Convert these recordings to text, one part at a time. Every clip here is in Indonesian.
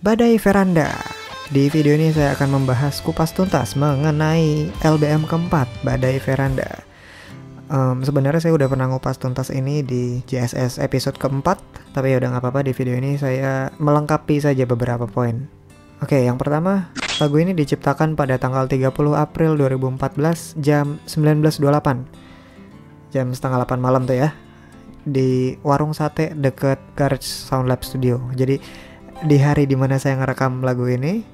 Badai Veranda. Di video ini saya akan membahas kupas tuntas mengenai LBM keempat, Badai Veranda. Sebenarnya saya udah pernah ngupas tuntas ini di JSS episode keempat, tapi ya udah nggak apa-apa, di video ini saya melengkapi saja beberapa poin. Oke, yang pertama, lagu ini diciptakan pada tanggal 30 April 2014 jam 19.28. Jam setengah 8 malam tuh ya, di warung sate deket Garage Sound Lab Studio. Jadi di hari dimana saya ngerekam lagu ini,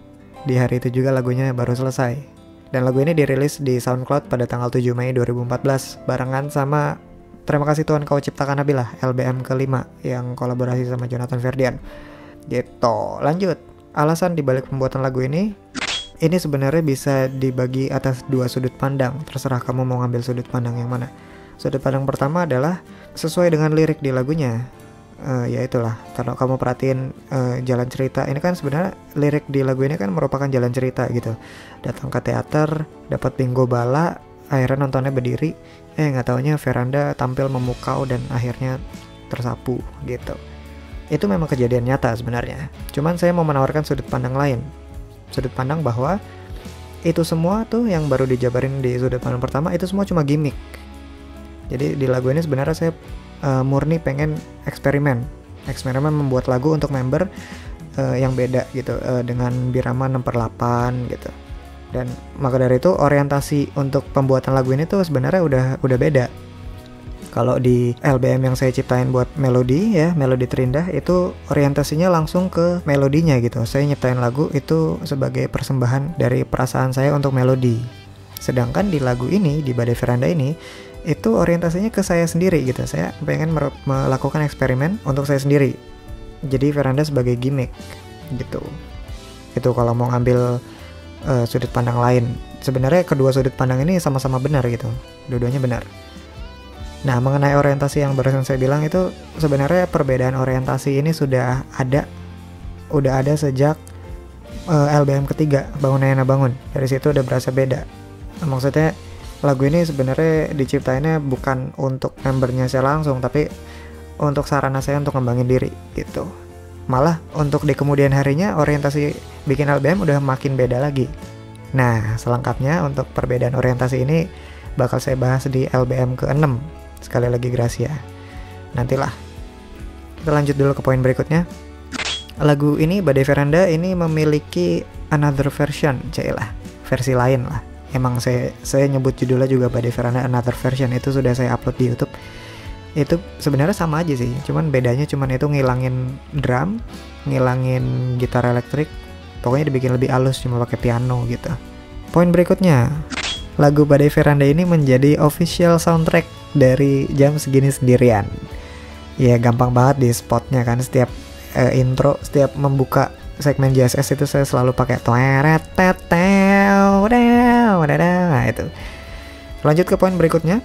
di hari itu juga lagunya baru selesai. Dan lagu ini dirilis di SoundCloud pada tanggal 7 Mei 2014 barengan sama Terima Kasih Tuhan Kau Ciptakan Nabila, LBM kelima yang kolaborasi sama Jonathan Ferdian. Gitu. Lanjut. Alasan dibalik pembuatan lagu ini sebenarnya bisa dibagi atas dua sudut pandang. Terserah kamu mau ngambil sudut pandang yang mana. Sudut pandang pertama adalah sesuai dengan lirik di lagunya. Ya itulah, kalau kamu perhatiin jalan cerita ini kan sebenarnya lirik di lagu ini kan merupakan jalan cerita gitu. Datang ke teater, dapat bingo bala, akhirnya nontonnya berdiri, nggak taunya Veranda tampil memukau dan akhirnya tersapu gitu. Itu memang kejadian nyata sebenarnya. Cuman saya mau menawarkan sudut pandang lain, sudut pandang bahwa itu semua tuh yang baru dijabarin di sudut pandang pertama itu semua cuma gimmick. Jadi di lagu ini sebenarnya saya murni pengen eksperimen membuat lagu untuk member yang beda gitu, dengan birama 6/8 gitu. Dan maka dari itu orientasi untuk pembuatan lagu ini tuh sebenarnya udah beda. Kalau di LBM yang saya ciptain buat melodi ya, melodi terindah, itu orientasinya langsung ke melodinya gitu. Saya nyiptain lagu itu sebagai persembahan dari perasaan saya untuk melodi. Sedangkan di lagu ini, di Badai Veranda ini, itu orientasinya ke saya sendiri gitu. Saya pengen melakukan eksperimen untuk saya sendiri. Jadi Veranda sebagai gimmick gitu. Itu kalau mau ngambil sudut pandang lain. Sebenarnya kedua sudut pandang ini sama-sama benar gitu. Dua-duanya benar. Nah, mengenai orientasi yang barusan saya bilang itu sebenarnya perbedaan orientasi ini sudah ada sejak LBM ketiga, Bangun Ayana Bangun. Dari situ udah berasa beda. Maksudnya lagu ini sebenarnya diciptainnya bukan untuk membernya saya langsung, tapi untuk sarana saya untuk ngembangin diri gitu. Malah untuk di kemudian harinya orientasi bikin LBM udah makin beda lagi. Nah, selengkapnya untuk perbedaan orientasi ini bakal saya bahas di LBM ke-6. Sekali lagi Gracia. Nantilah. Kita lanjut dulu ke poin berikutnya. Lagu ini, Badai Veranda, ini memiliki another version, versi lain lah. Emang saya nyebut judulnya juga Badai Veranda Another Version, itu sudah saya upload di YouTube. Itu sebenarnya sama aja sih, cuman bedanya itu ngilangin drum, ngilangin gitar elektrik, pokoknya dibikin lebih halus, cuma pakai piano gitu. Poin berikutnya, lagu Badai Veranda ini menjadi official soundtrack dari Jam Segini Sendirian. Ya gampang banget di spotnya kan, setiap intro, setiap membuka segmen JSS itu saya selalu pakai nah itu. Lanjut ke poin berikutnya.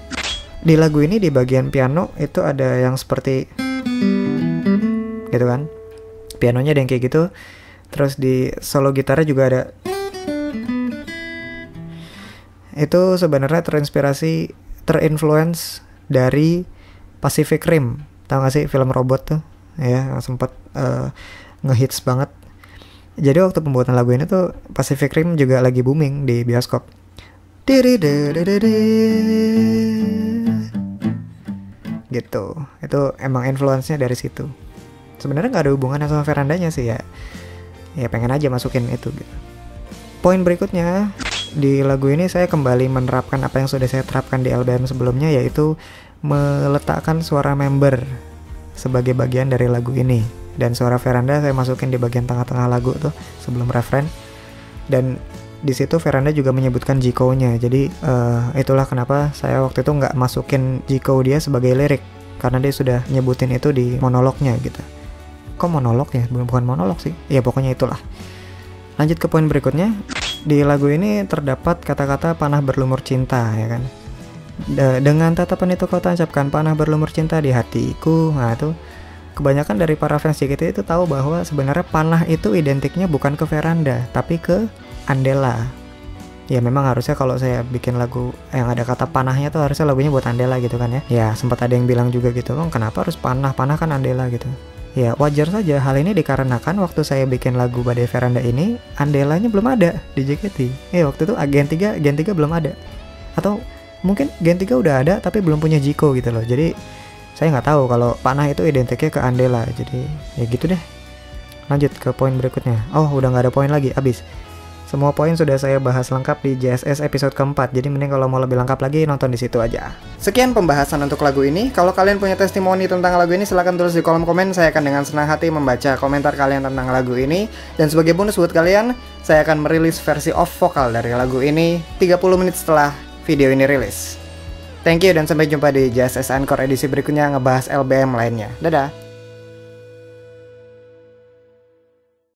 Di lagu ini di bagian piano itu ada yang seperti gitu kan. Pianonya ada yang kayak gitu. Terus di solo gitarnya juga ada. Itu sebenarnya terinfluence dari Pacific Rim. Tahu gak sih film robot tuh? Ya, sempat ngehits banget. Jadi waktu pembuatan lagu ini tuh Pacific Rim juga lagi booming di bioskop. Gitu. Itu emang influence-nya dari situ. Sebenarnya nggak ada hubungannya sama verandanya sih ya. Ya pengen aja masukin itu gitu. Poin berikutnya, di lagu ini saya kembali menerapkan apa yang sudah saya terapkan di LBM sebelumnya, yaitu meletakkan suara member sebagai bagian dari lagu ini. Dan suara Veranda saya masukin di bagian tengah-tengah lagu tuh sebelum referen. Dan di situ Veranda juga menyebutkan G-code-nya. Jadi itulah kenapa saya waktu itu nggak masukin G-code dia sebagai lirik, karena dia sudah nyebutin itu di monolognya gitu. Kok monolog ya? Bukan monolog sih. Ya pokoknya itulah. Lanjut ke poin berikutnya. Di lagu ini terdapat kata-kata panah berlumur cinta, ya kan. Dengan tatapan itu kau tancapkan panah berlumur cinta di hatiku. Nah itu kebanyakan dari para fans JKT itu tahu bahwa sebenarnya panah itu identiknya bukan ke Veranda, tapi ke Andela. Ya memang harusnya kalau saya bikin lagu yang ada kata panahnya tuh harusnya lagunya buat Andela gitu kan ya. Ya sempat ada yang bilang juga gitu, kenapa harus panah? Panah kan Andela gitu. Ya wajar saja, hal ini dikarenakan waktu saya bikin lagu Badai Veranda ini, Andelanya belum ada di JKT. Waktu itu Gen 3 belum ada. Atau mungkin Gen 3 udah ada tapi belum punya Jiko gitu loh. Jadi saya nggak tahu kalau panah itu identiknya ke Andela. Jadi ya gitu deh. Lanjut ke poin berikutnya. Oh, udah nggak ada poin lagi, abis. Semua poin sudah saya bahas lengkap di JSS episode keempat, jadi mending kalau mau lebih lengkap lagi nonton di situ aja. Sekian pembahasan untuk lagu ini. Kalau kalian punya testimoni tentang lagu ini, silahkan tulis di kolom komen. Saya akan dengan senang hati membaca komentar kalian tentang lagu ini. Dan sebagai bonus buat kalian, saya akan merilis versi off vokal dari lagu ini 30 menit setelah video ini rilis. Thank you dan sampai jumpa di JSS Encore edisi berikutnya ngebahas LBM lainnya. Dadah!